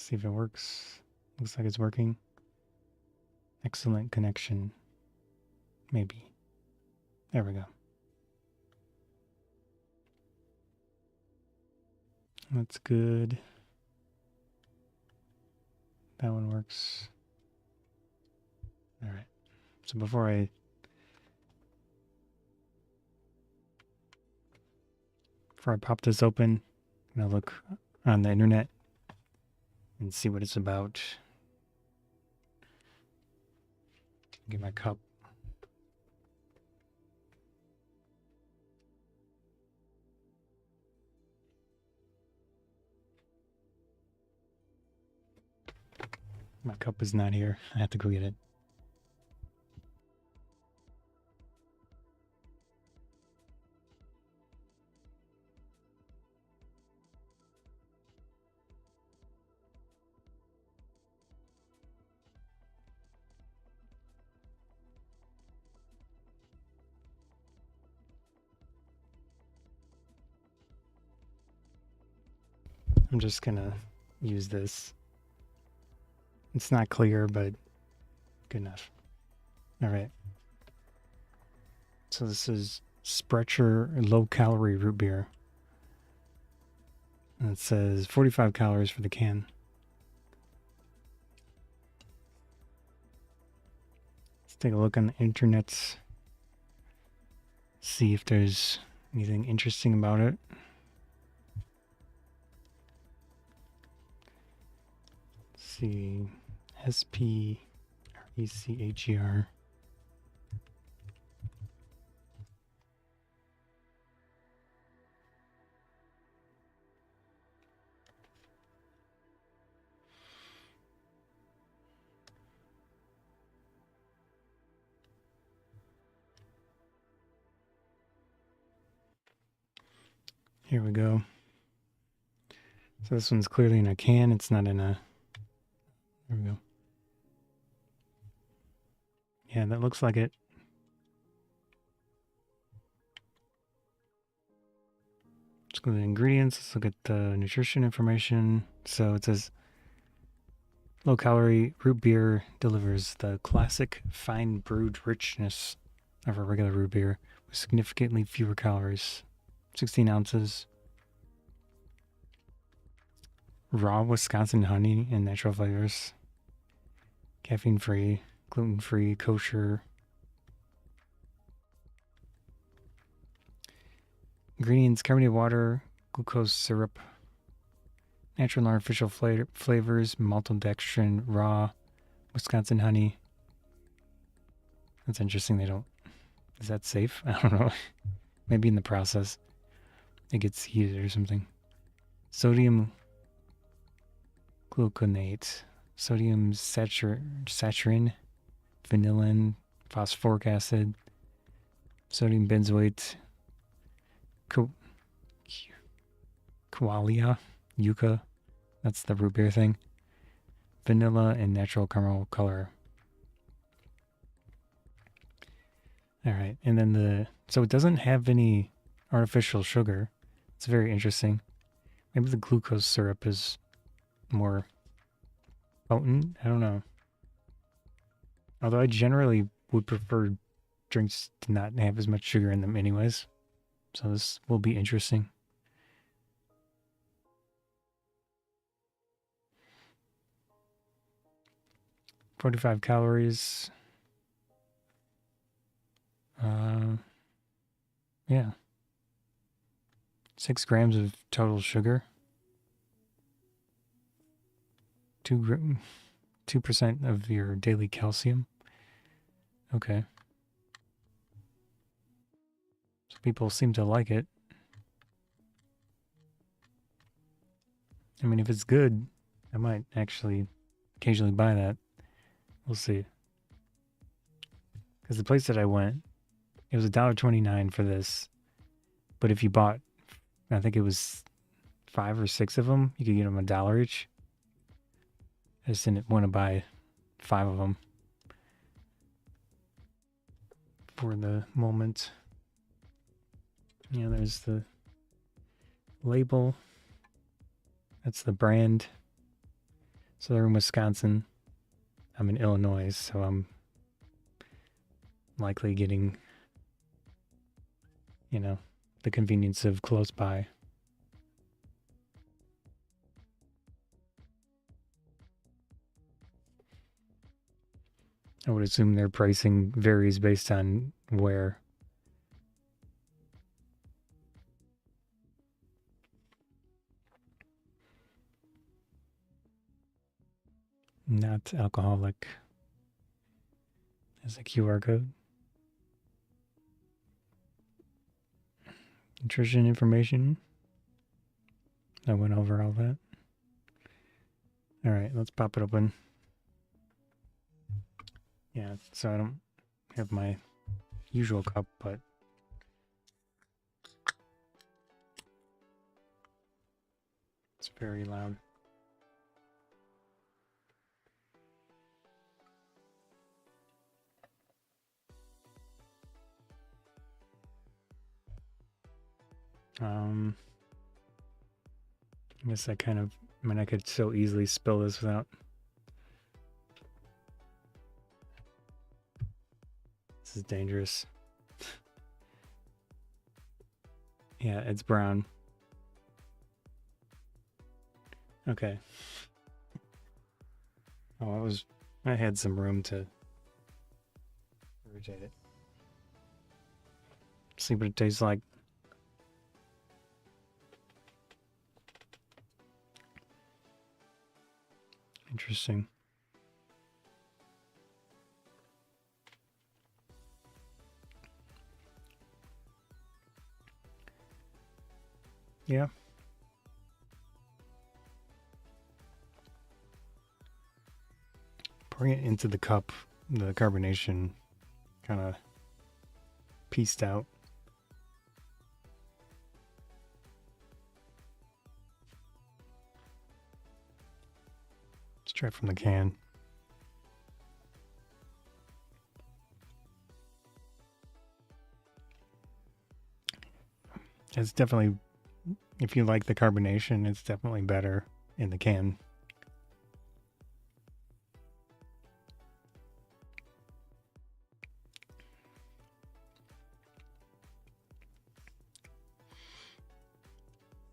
see if it works. Looks like it's working. Excellent connection. Maybe. There we go. That's good. That one works. All right. So before I pop this open, I'm gonna look on the internet and see what it's about. Get my cup. My cup is not here. I have to go get it. I'm just gonna use this. It's not clear, but good enough. All right. So this is Sprecher low-calorie root beer. And it says 45 calories for the can. Let's take a look on the internet. See if there's anything interesting about it. Let's see. SPRECHER. Here we go. So this one's clearly in a can. It's not in a... There we go. Yeah, that looks like it. Let's go to the ingredients. Let's look at the nutrition information. So it says low-calorie root beer delivers the classic fine brewed richness of a regular root beer with significantly fewer calories. 16 ounces. Raw Wisconsin honey and natural flavors. Caffeine-free, gluten-free, kosher. Ingredients: carbonated water, glucose syrup, natural and artificial flavors, maltodextrin, raw Wisconsin honey. That's interesting. They don't... Is that safe? I don't know. Maybe in the process it gets heated or something. Sodium gluconate, sodium saccharin, vanillin, phosphoric acid, sodium benzoate, koalia, yucca, that's the root beer thing, vanilla, and natural caramel color. All right, and then so it doesn't have any artificial sugar. It's very interesting. Maybe the glucose syrup is more potent. I don't know. Although I generally would prefer drinks to not have as much sugar in them anyways. So this will be interesting. $45 calories. Yeah. 6 grams of total sugar. 2% of your daily calcium. Okay. So people seem to like it. I mean, if it's good, I might actually occasionally buy that. We'll see. Because the place that I went, it was $1.29 for this. But if you bought, I think it was 5 or 6 of them, you could get them $1 each. I just didn't want to buy 5 of them for the moment. Yeah, there's the label. That's the brand. So they're in Wisconsin. I'm in Illinois, so I'm likely getting, the convenience of close by. I would assume their pricing varies based on where. Not alcoholic. There's a QR code. Nutrition information. I went over all that. All right, let's pop it open. Yeah, so I don't have my usual cup, but it's very loud. I guess I could so easily spill this without. This is dangerous. Yeah, it's brown. Okay. Oh, I had some room to rotate it. See what it tastes like. Interesting. Yeah. Pouring it into the cup, the carbonation kind of pieced out. Let's try it from the can. It's definitely, if you like the carbonation, it's definitely better in the can.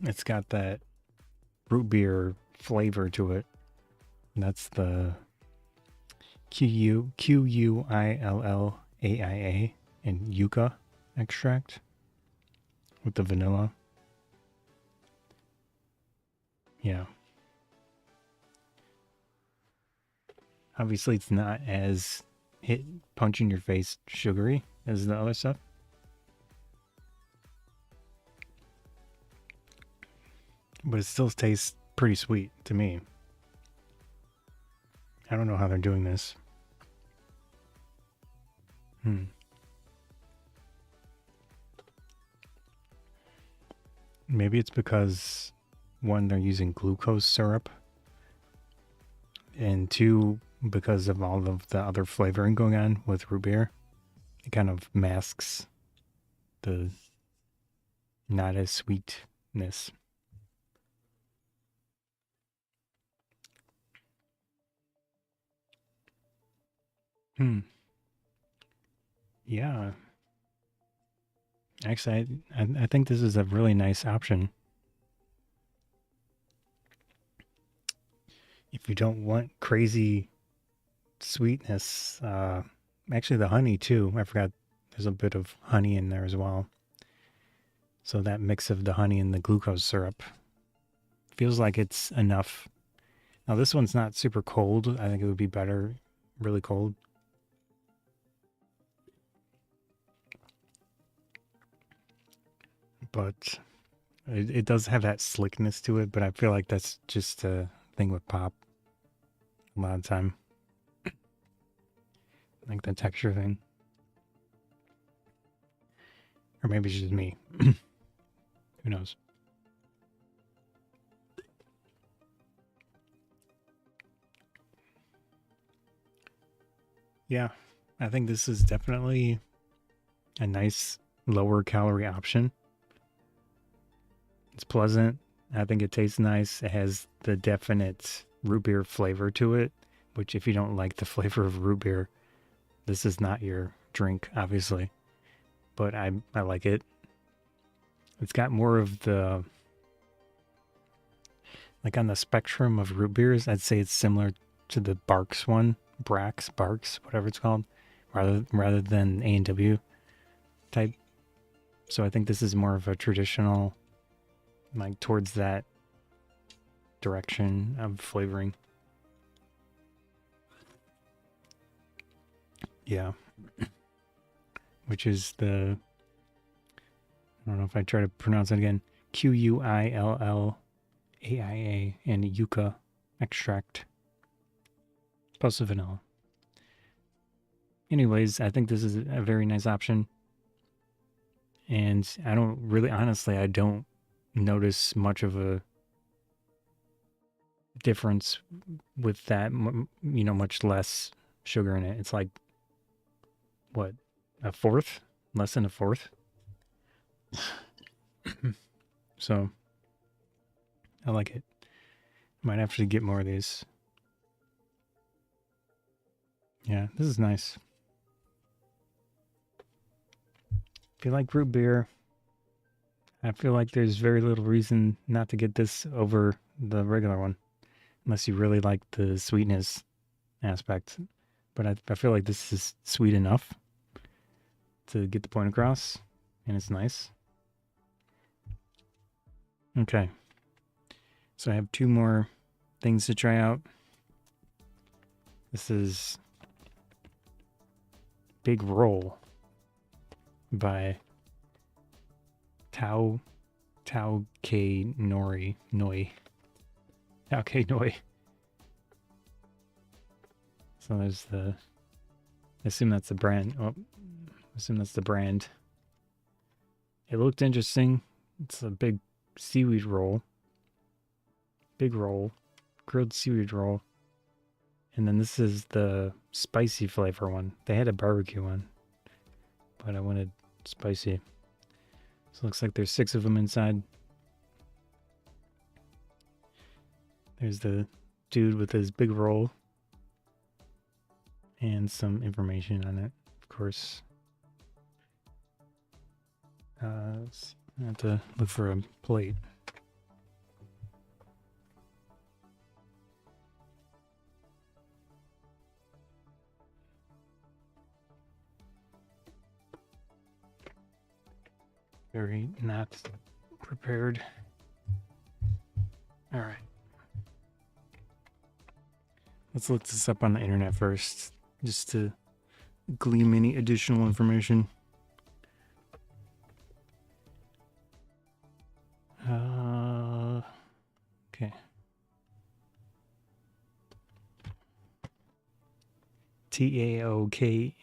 It's got that root beer flavor to it. And that's the Quillaia and yucca extract with the vanilla. Yeah. Obviously, it's not as punch in your face sugary as the other stuff. But it still tastes pretty sweet to me. I don't know how they're doing this. Maybe it's because, one, they're using glucose syrup, and two, because of all of the other flavoring going on with root beer, it kind of masks the not as sweetness. Yeah. Actually, I think this is a really nice option. If you don't want crazy sweetness, actually the honey too. I forgot there's a bit of honey in there as well. So that mix of the honey and the glucose syrup feels like it's enough. Now this one's not super cold. I think it would be better really cold. But it does have that slickness to it, but I feel like that's just a thing with pop a lot of the time. Like the texture thing. Or maybe it's just me. Who knows? Yeah, I think this is definitely a nice lower calorie option. It's pleasant. I think it tastes nice. It has the definite root beer flavor to it, which if you don't like the flavor of root beer, this is not your drink, obviously. But I like it. It's got more of the, like on the spectrum of root beers, I'd say it's similar to the Barks one, Barks, whatever it's called, rather than A&W type. So I think this is more of a traditional, like towards that direction of flavoring. Yeah. Which is the, I don't know if I try to pronounce it again, Quillalia and yucca extract plus the vanilla. Anyways, I think this is a very nice option. And I don't really, honestly, I don't notice much of a difference with that, much less sugar in it. It's like, what, a fourth? Less than a fourth? So, I like it. Might actually get more of these. Yeah, this is nice. If you like root beer, I feel like there's very little reason not to get this over the regular one. Unless you really like the sweetness aspect. But I feel like this is sweet enough to get the point across. And it's nice. Okay. So I have two more things to try out. This is Big Roll by Tao Kae Noi. Tao Kae Noi. So there's the, I assume that's the brand. Oh, I assume that's the brand. It looked interesting. It's a big seaweed roll. Big roll. Grilled seaweed roll. And then this is the spicy flavor one. They had a barbecue one, but I wanted spicy. So it looks like there's 6 of them inside. There's the dude with his big roll. And some information on it, of course. I have to look for a plate. Very not prepared. All right. Let's look this up on the internet first, just to glean any additional information. Okay. Taokaenoi.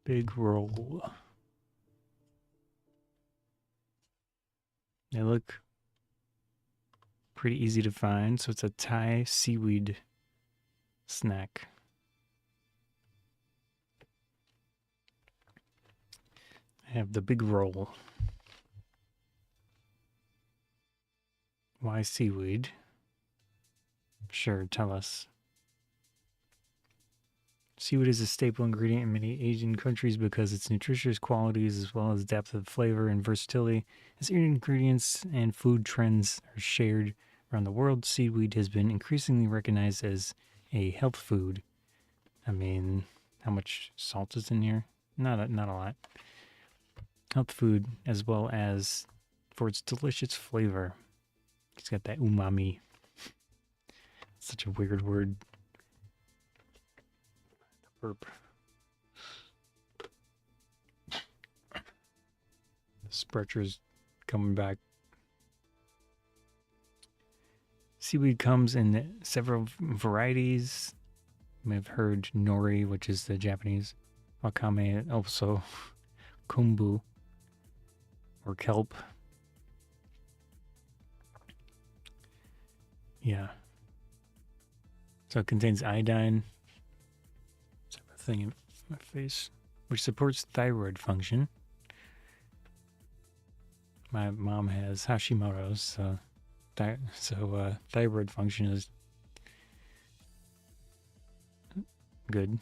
Big roll. They look pretty easy to find. So it's a Thai seaweed snack. I have the big roll. Why seaweed? Sure, tell us. Seaweed is a staple ingredient in many Asian countries because its nutritious qualities as well as depth of flavor and versatility as ingredients and food trends are shared around the world. Seaweed has been increasingly recognized as a health food. I mean, how much salt is in here? Not a lot. Health food as well as for its delicious flavor. It's got that umami. Such a weird word. Burp. The Sprecher's coming back. Seaweed comes in several varieties. You may have heard nori, which is the Japanese. Wakame, also kombu or kelp. Yeah. So it contains iodine. Thing in my face. which supports thyroid function. My mom has Hashimoto's, so thyroid function is good.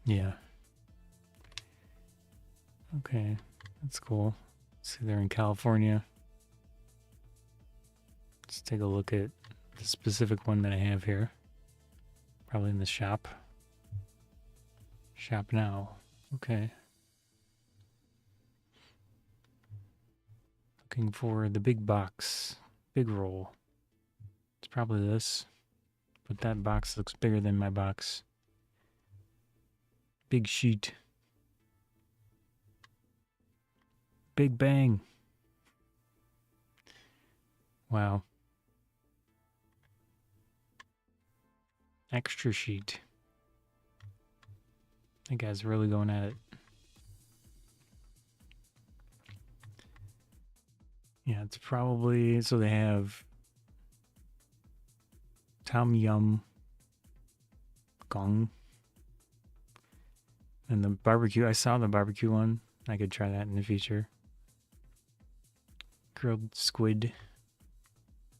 Yeah. Okay, that's cool. See, they're in California. Let's take a look at the specific one that I have here. Probably in the shop. Shop now. Okay. Looking for the big box. Big roll. It's probably this. But that box looks bigger than my box. Big sheet. Big bang. Wow. Extra sheet. That guy's really going at it. Yeah, it's probably, so they have Tom Yum Gong. And the barbecue, I saw the barbecue one. I could try that in the future. Grilled squid.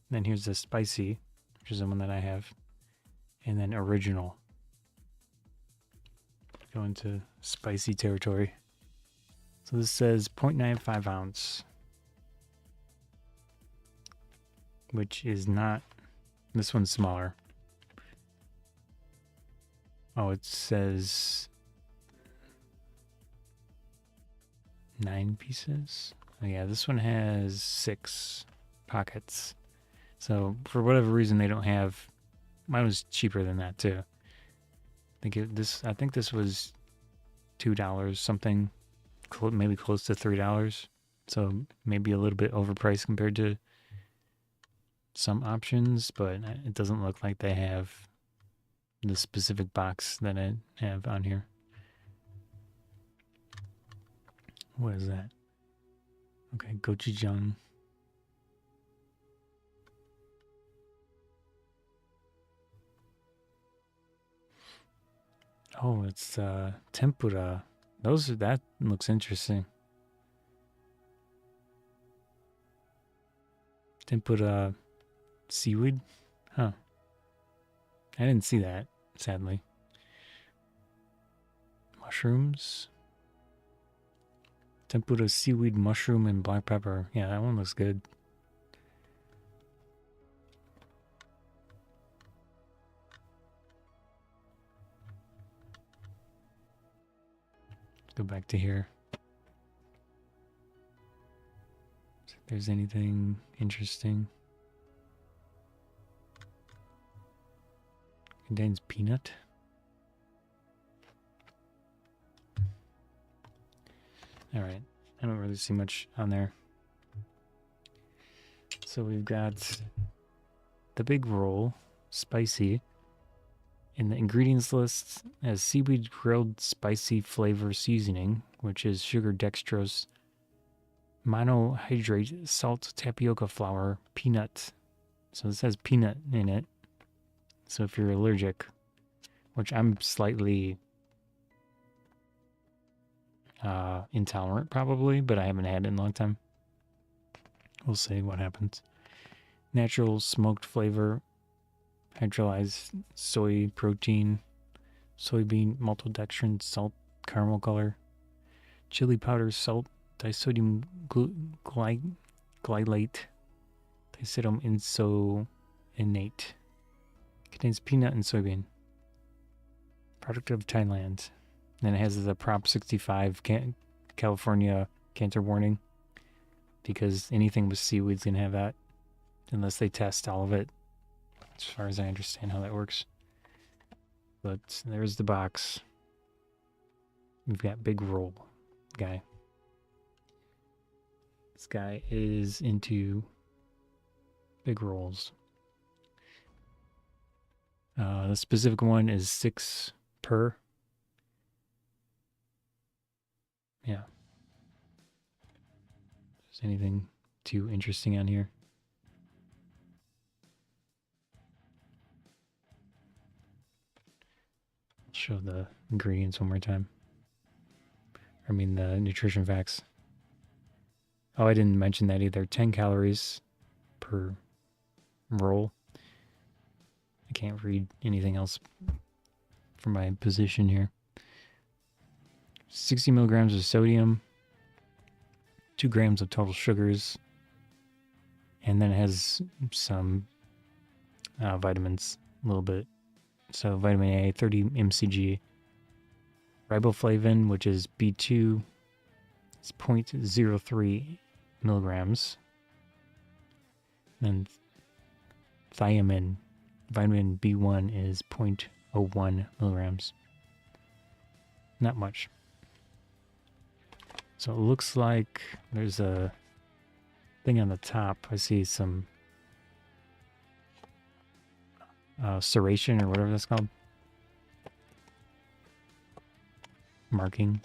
Then here's the spicy, which is the one that I have. And then original. Go into spicy territory. So this says 0.95 ounce. Which is not, this one's smaller. Oh, it says 9 pieces. Oh yeah, this one has 6 pockets. So for whatever reason, they don't have. Mine was cheaper than that too. I think this was $2 something, maybe close to $3. So maybe a little bit overpriced compared to some options, but it doesn't look like they have the specific box that I have on here. What is that? Okay, gochujang. Oh, it's tempura. That looks interesting. Tempura seaweed? Huh. I didn't see that, sadly. Mushrooms. Tempura seaweed, mushroom, and black pepper. Yeah, that one looks good. Let's go back to here. See if there's anything interesting. Contains peanut. Alright, I don't really see much on there. So we've got the big roll, spicy. In the ingredients list has seaweed grilled spicy flavor seasoning, which is sugar dextrose, monohydrate, salt, tapioca flour, peanut. So this has peanut in it. So if you're allergic, which I'm slightly intolerant probably, but I haven't had it in a long time. We'll see what happens. Natural smoked flavor, hydrolyzed soy protein, soybean maltodextrin, salt, caramel color, chili powder, salt, disodium glycate, disodium isoenate. Contains peanut and soybean. Product of Thailand. Then it has the Prop 65 California cancer warning, because anything with seaweed's gonna have that unless they test all of it, as far as I understand how that works. But there's the box. We've got big roll guy. This guy is into big rolls. The specific one is 6 per. Yeah. there's anything too interesting on here. I'll show the ingredients one more time. I mean the nutrition facts. Oh, I didn't mention that either. 10 calories per roll. I can't read anything else from my position here. 60 milligrams of sodium, 2 grams of total sugars, and then it has some vitamins, a little bit. So vitamin A, 30 mcg. Riboflavin, which is B2, is 0.03 milligrams. And thiamine, vitamin B1 is 0.01 milligrams. Not much. So it looks like there's a thing on the top. I see some serration or whatever that's called. Marking.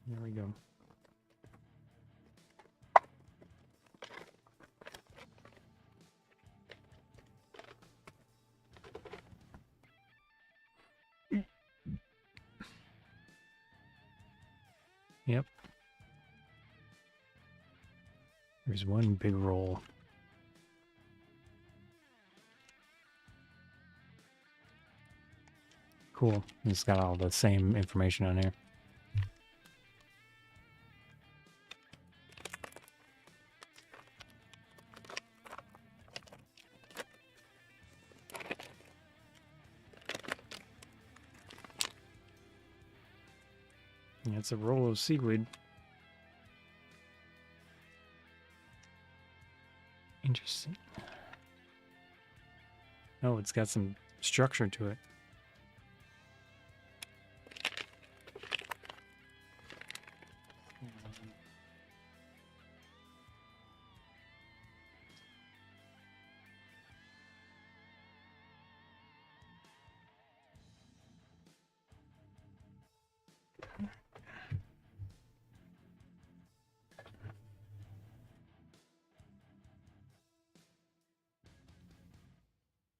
There we go. Yep. There's one big roll. Cool. It's got all the same information on here. Yeah, it's a roll of seaweed. Interesting. Oh, it's got some structure to it.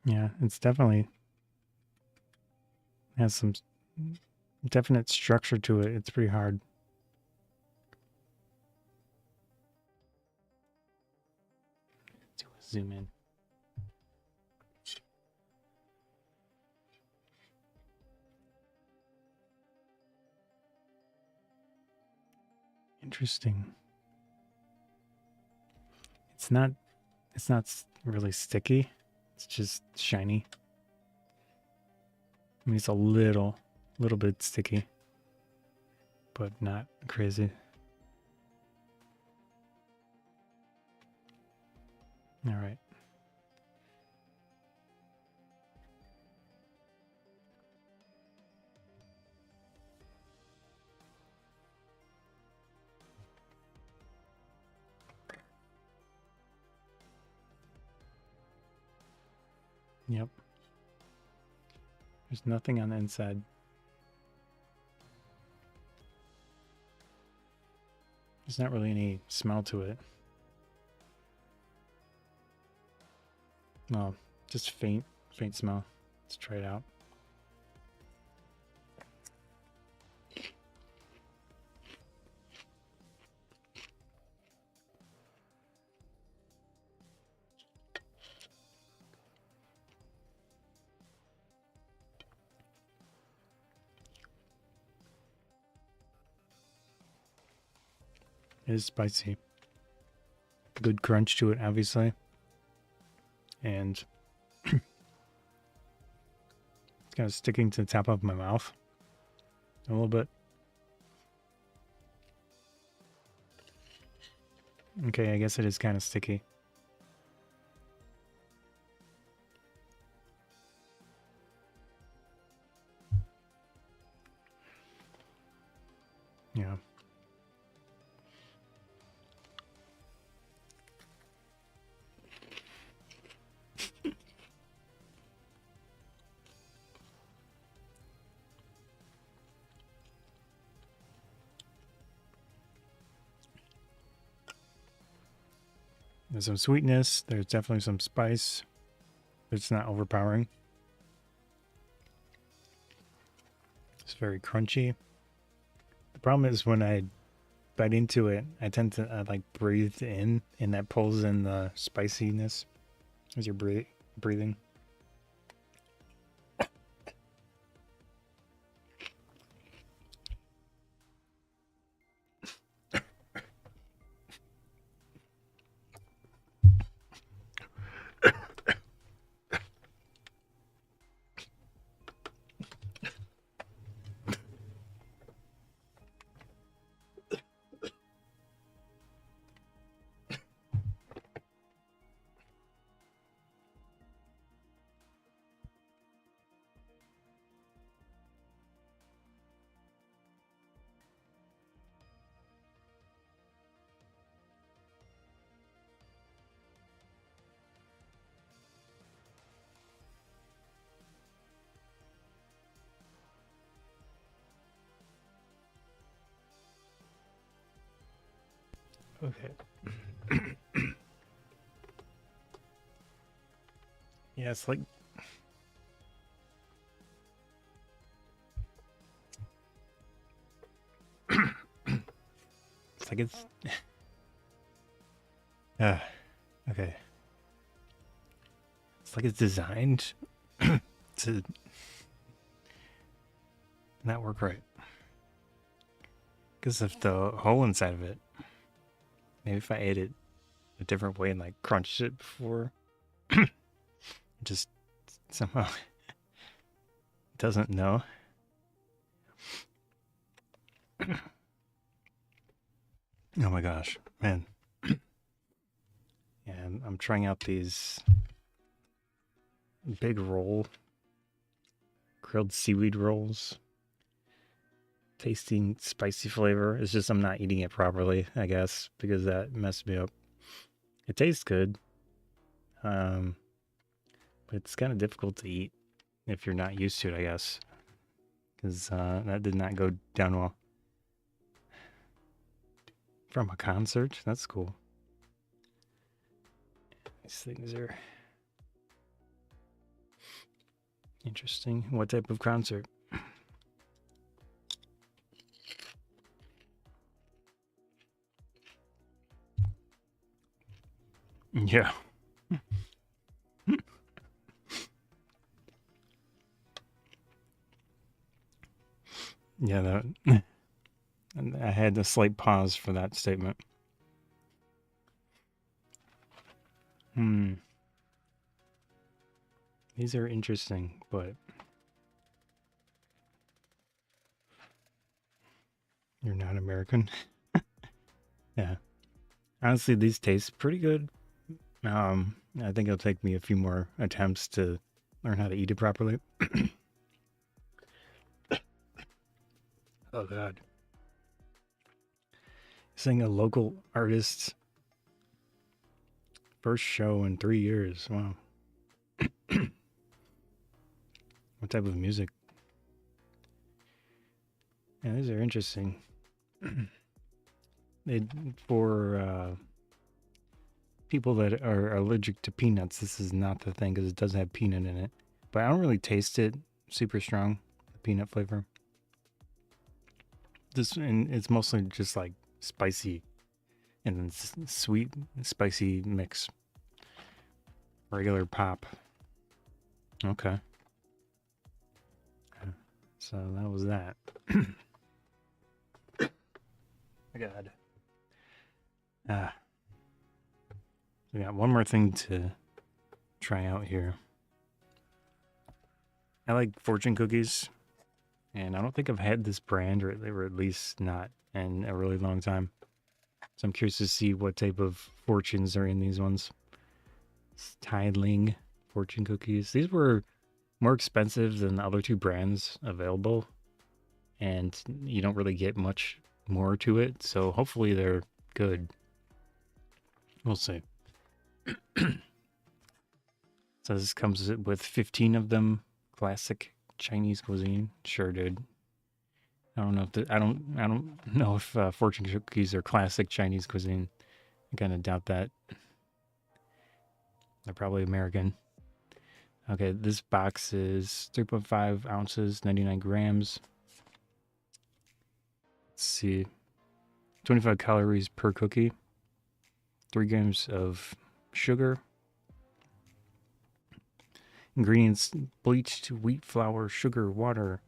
Yeah, it's definitely has some definite structure to it. It's pretty hard. Let's zoom in. Interesting. It's not really sticky. It's just shiny. I mean, it's a little bit sticky, but not crazy. All right. Yep. There's nothing on the inside. There's not really any smell to it. Well, just faint smell. Let's try it out. It is spicy. Good crunch to it, obviously. And it's kind of sticking to the top of my mouth a little bit. Okay, I guess it is kind of sticky. Yeah. There's some sweetness. There's definitely some spice. It's not overpowering. It's very crunchy. The problem is when I bite into it, I tend to like breathe in, and that pulls in the spiciness as you're breathing. Okay. Yeah, it's like it's like it's okay. It's like it's designed to not work right. Because of the hole inside of it. Maybe if I ate it a different way and like crunched it before, just somehow doesn't know. Oh my gosh, man. Yeah, I'm trying out these big roll grilled seaweed rolls. Tasting spicy flavor. It's just I'm not eating it properly, I guess, because that messed me up. It tastes good. But it's kind of difficult to eat if you're not used to it, I guess. Because that did not go down well. From a concert? That's cool. These things are interesting. What type of concert? Yeah. Yeah, that I had a slight pause for that statement. These are interesting, but you're not American. Yeah. Honestly, these taste pretty good. I think it'll take me a few more attempts to learn how to eat it properly. Oh god. Seeing a local artist's first show in 3 years. Wow. What type of music? Yeah, these are interesting. For people that are allergic to peanuts, this is not the thing because it doesn't have peanut in it. But I don't really taste it super strong, the peanut flavor. And it's mostly just like spicy and then sweet, spicy mix. Regular pop. Okay. So that was that. My God. We got one more thing to try out here. I like fortune cookies, and I don't think I've had this brand, or at least not in a really long time. So I'm curious to see what type of fortunes are in these ones. It's Ling fortune cookies. These were more expensive than the other two brands available, and you don't really get much more to it. So hopefully they're good. We'll see. So this comes with 15 of them. Classic Chinese cuisine. Sure, dude. I don't know if I don't know if fortune cookies are classic Chinese cuisine. I kind of doubt that. They're probably American. Okay, this box is 3.5 ounces, 99 grams. Let's see. 25 calories per cookie. 3 grams of sugar. Ingredients: bleached wheat flour, sugar, water,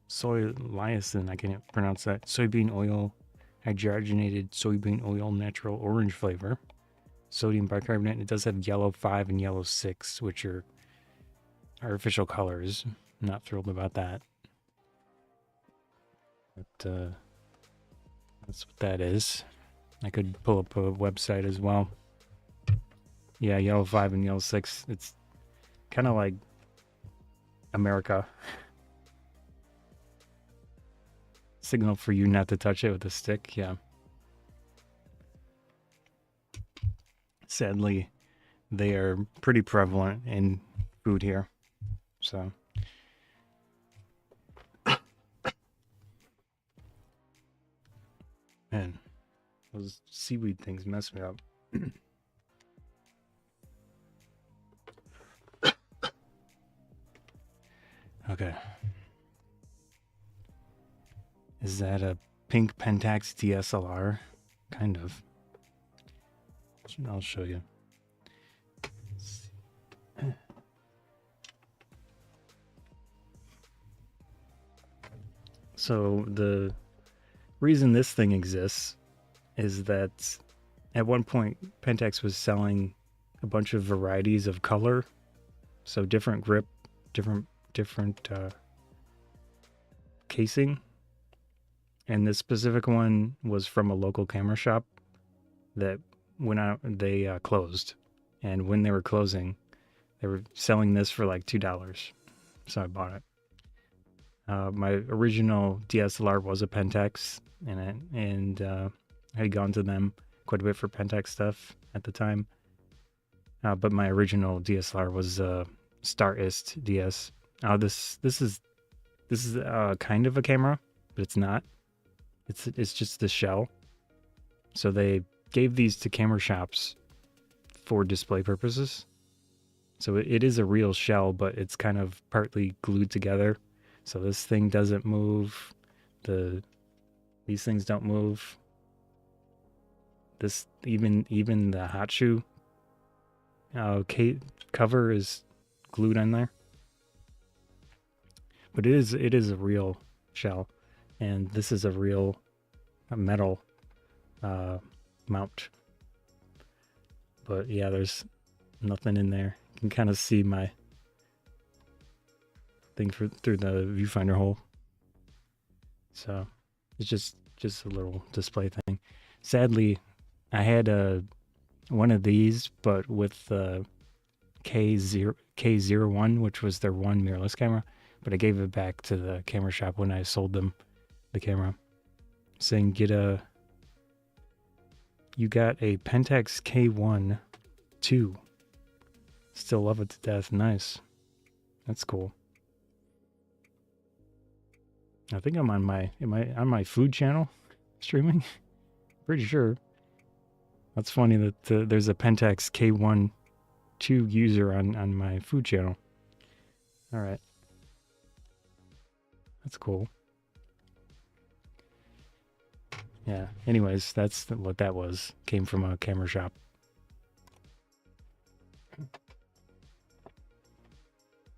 soy lysine, I can't pronounce that, soybean oil, hydrogenated soybean oil, natural orange flavor, sodium bicarbonate. It does have yellow 5 and yellow 6, which are artificial colors. I'm not thrilled about that. But that's what that is. I could pull up a website as well. Yeah, yellow 5 and yellow 6. It's kind of like America. Signal for you not to touch it with a stick. Yeah. Sadly, they are pretty prevalent in food here. So. Man, those seaweed things mess me up. Okay. Is that a pink Pentax DSLR? Kind of. I'll show you. So the reason this thing exists is that at one point Pentax was selling a bunch of varieties of color, so different grip, different casing, and this specific one was from a local camera shop that they closed, and when they were closing, they were selling this for like $2, so I bought it. My original DSLR was a Pentax, and I had gone to them quite a bit for Pentax stuff at the time. But my original DSLR was Starist DS. This is kind of a camera, but it's not. It's just the shell. So they gave these to camera shops for display purposes. So it is a real shell, but it's kind of partly glued together. So this thing doesn't move. These things don't move. This even the hot shoe cover is glued on there. But it is a real shell, and this is a real metal mount. But yeah, there's nothing in there. You can kind of see my thing through the viewfinder hole. So it's just a little display thing. Sadly, I had one of these, but with the K01, which was their one mirrorless camera. But I gave it back to the camera shop when I sold them the camera, saying, you got a Pentax K1 2. Still love it to death. Nice. That's cool. I think I'm on on my food channel streaming? Pretty sure. That's funny that there's a Pentax K1 2 user on my food channel. All right. That's cool. Yeah. Anyways, that's what that was. Came from a camera shop. I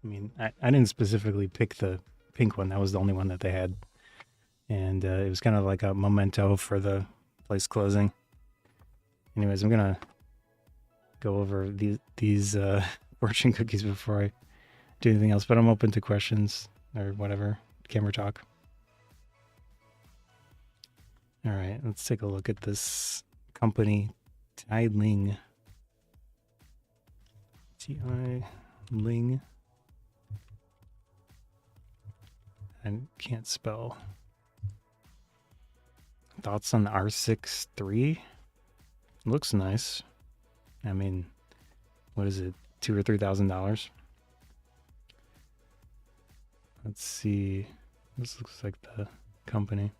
mean, I didn't specifically pick the pink one. That was the only one that they had. And it was kind of like a memento for the place closing. Anyways, I'm going to go over these fortune cookies before I do anything else. But I'm open to questions or whatever. Camera talk. All right, let's take a look at this company, Ling. Ling. I can't spell. Thoughts on the R6 III? Looks nice. I mean, what is it? $2,000 or $3,000? Let's see. This looks like the company.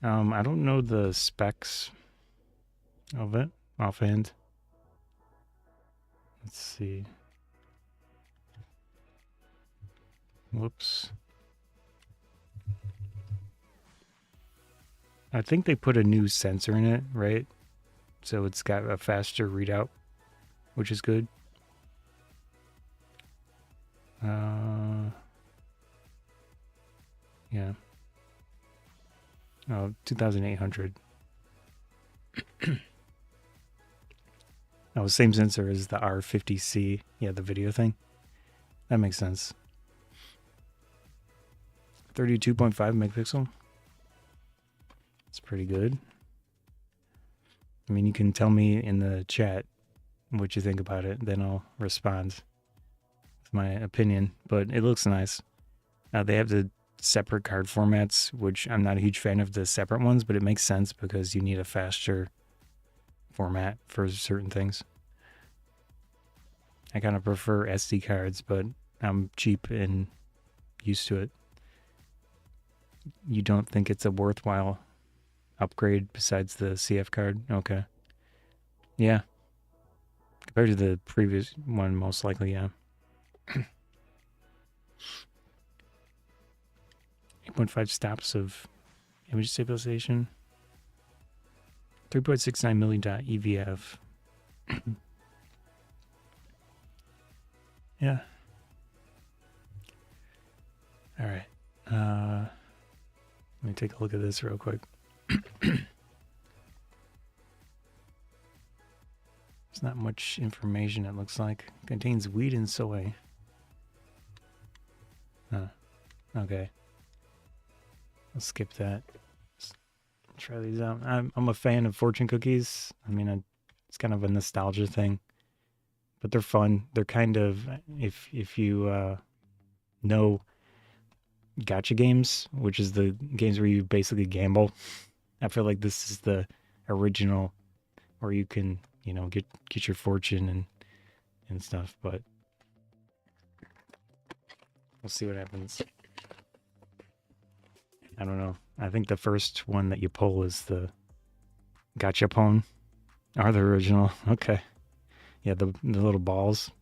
I don't know the specs of it offhand. Let's see. Whoops. I think they put a new sensor in it, right? So it's got a faster readout, which is good. Yeah. Oh, 2,800. Oh, same sensor as the R50C. Yeah, the video thing. That makes sense. 32.5 megapixel. It's pretty good. I mean, you can tell me in the chat what you think about it, then I'll respond with my opinion. But it looks nice. They have the separate card formats, which I'm not a huge fan of the separate ones, but it makes sense because you need a faster format for certain things. I kind of prefer SD cards, but I'm cheap and used to it. You don't think it's a worthwhile upgrade besides the CF card? Okay. Yeah. Compared to the previous one, most likely, yeah. 8.5 stops of image stabilization. 3.69 million EVF. Yeah. All right. Let me take a look at this real quick. There's not much information, it looks like. Contains weed and soy. Okay. I'll skip that. Let's try these out. I'm a fan of fortune cookies. I mean, it's kind of a nostalgia thing, but they're fun. They're kind of, if you know gacha games, which is the games where you basically gamble. I feel like this is the original where you can, you know, get your fortune and stuff, but we'll see what happens. I don't know. I think the first one that you pull is the gachapon. Are the original. Okay. Yeah, the little balls.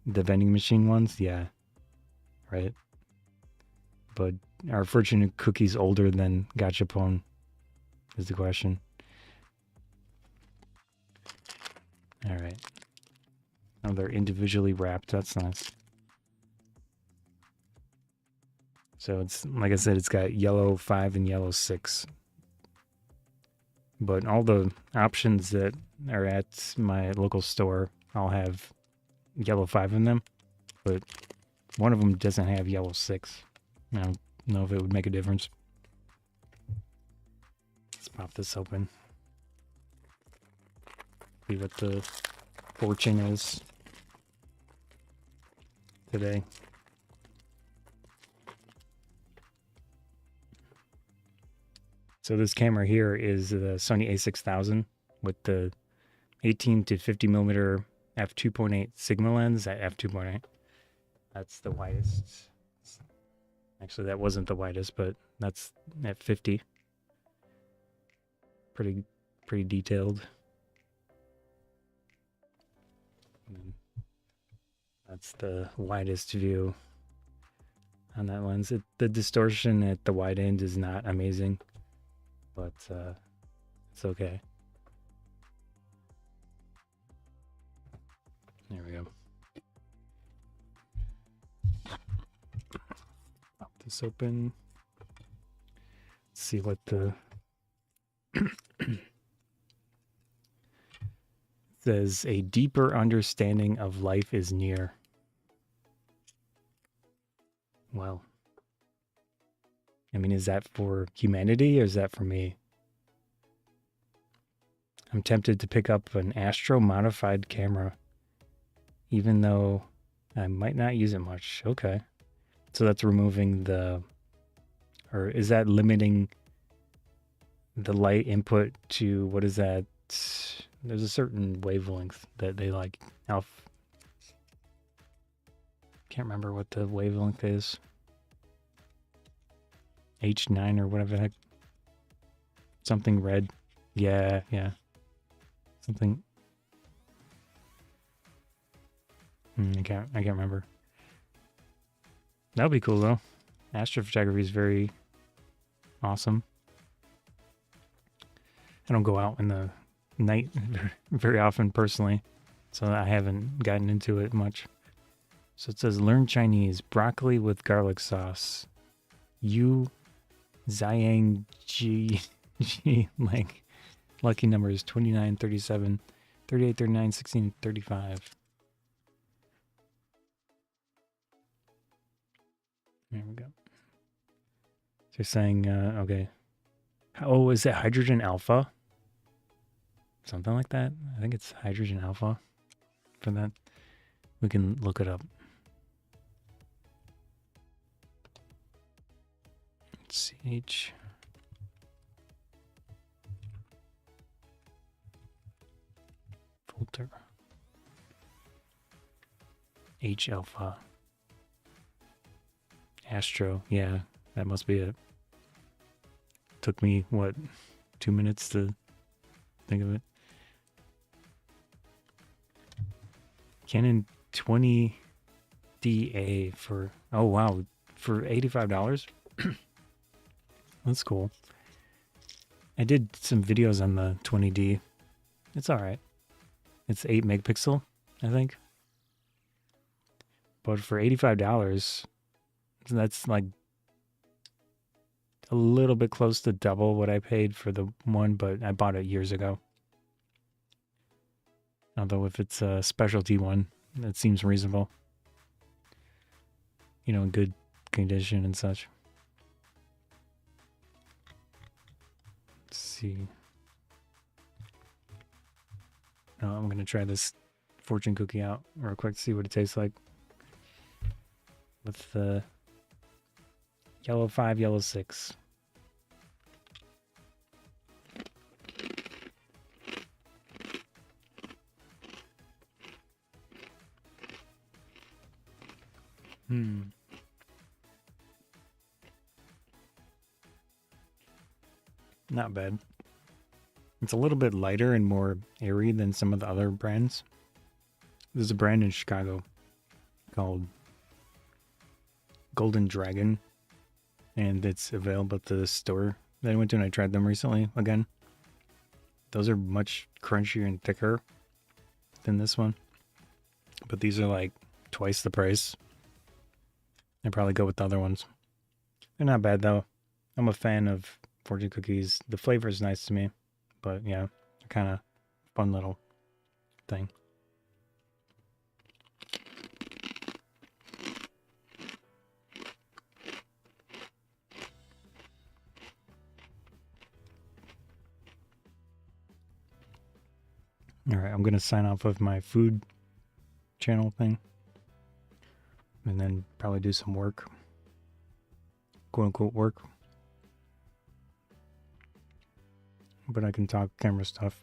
The vending machine ones, yeah. Right. But are fortune cookies older than gachapon is the question. All right. Oh, they're individually wrapped. That's nice. So it's, like I said, it's got yellow 5 and yellow 6. But all the options that are at my local store all have yellow 5 in them. But one of them doesn't have yellow 6. I don't know if it would make a difference. Let's pop this open. See what the fortune is today. So this camera here is the Sony a6000 with the 18 to 50 millimeter f2.8 Sigma lens at f2.8. That's the widest. Actually, that wasn't the widest, but that's at 50. Pretty detailed. And that's the widest view on that lens. The distortion at the wide end is not amazing, but it's okay. There we go. Pop this open. Let's see what the says. A deeper understanding of life is near. Well, I mean, is that for humanity or is that for me? I'm tempted to pick up an Astro modified camera, even though I might not use it much. Okay. So that's removing the, or is that limiting the light input to, what is that? There's a certain wavelength that they like. Can't remember what the wavelength is. H9 or whatever the heck. Something red. Yeah. Something. I can't remember. That would be cool though. Astrophotography is very awesome. I don't go out in the night very often personally, so I haven't gotten into it much. So it says learn Chinese, broccoli with garlic sauce. Yu Zhang Ji Lang. Lucky numbers 29, 37, 38, 39, 16, 35. There we go. They're saying, okay. Oh, is it hydrogen alpha? Something like that? I think it's hydrogen alpha for that. We can look it up. CH. Filter. H alpha. Astro. Yeah, that must be it. Took me, what, 2 minutes to think of it. Canon 20DA for, oh wow, for $85? That's cool. I did some videos on the 20D. It's alright. It's 8 megapixel, I think. But for $85, that's like a little bit close to double what I paid for the one, but I bought it years ago. Although if it's a specialty one, that seems reasonable. You know, in good condition and such. Let's see. Oh, I'm going to try this fortune cookie out real quick to see what it tastes like. With the yellow 5, yellow 6. Not bad. It's a little bit lighter and more airy than some of the other brands. There's a brand in Chicago called Golden Dragon, and it's available at the store that I went to, and I tried them recently again. Those are much crunchier and thicker than this one, but these are like twice the price. I'd probably go with the other ones. They're not bad though. I'm a fan of fortune cookies. The flavor is nice to me, but yeah, kind of fun little thing. All right, I'm going to sign off of my food channel thing and then probably do some work, quote unquote work. But I can talk camera stuff.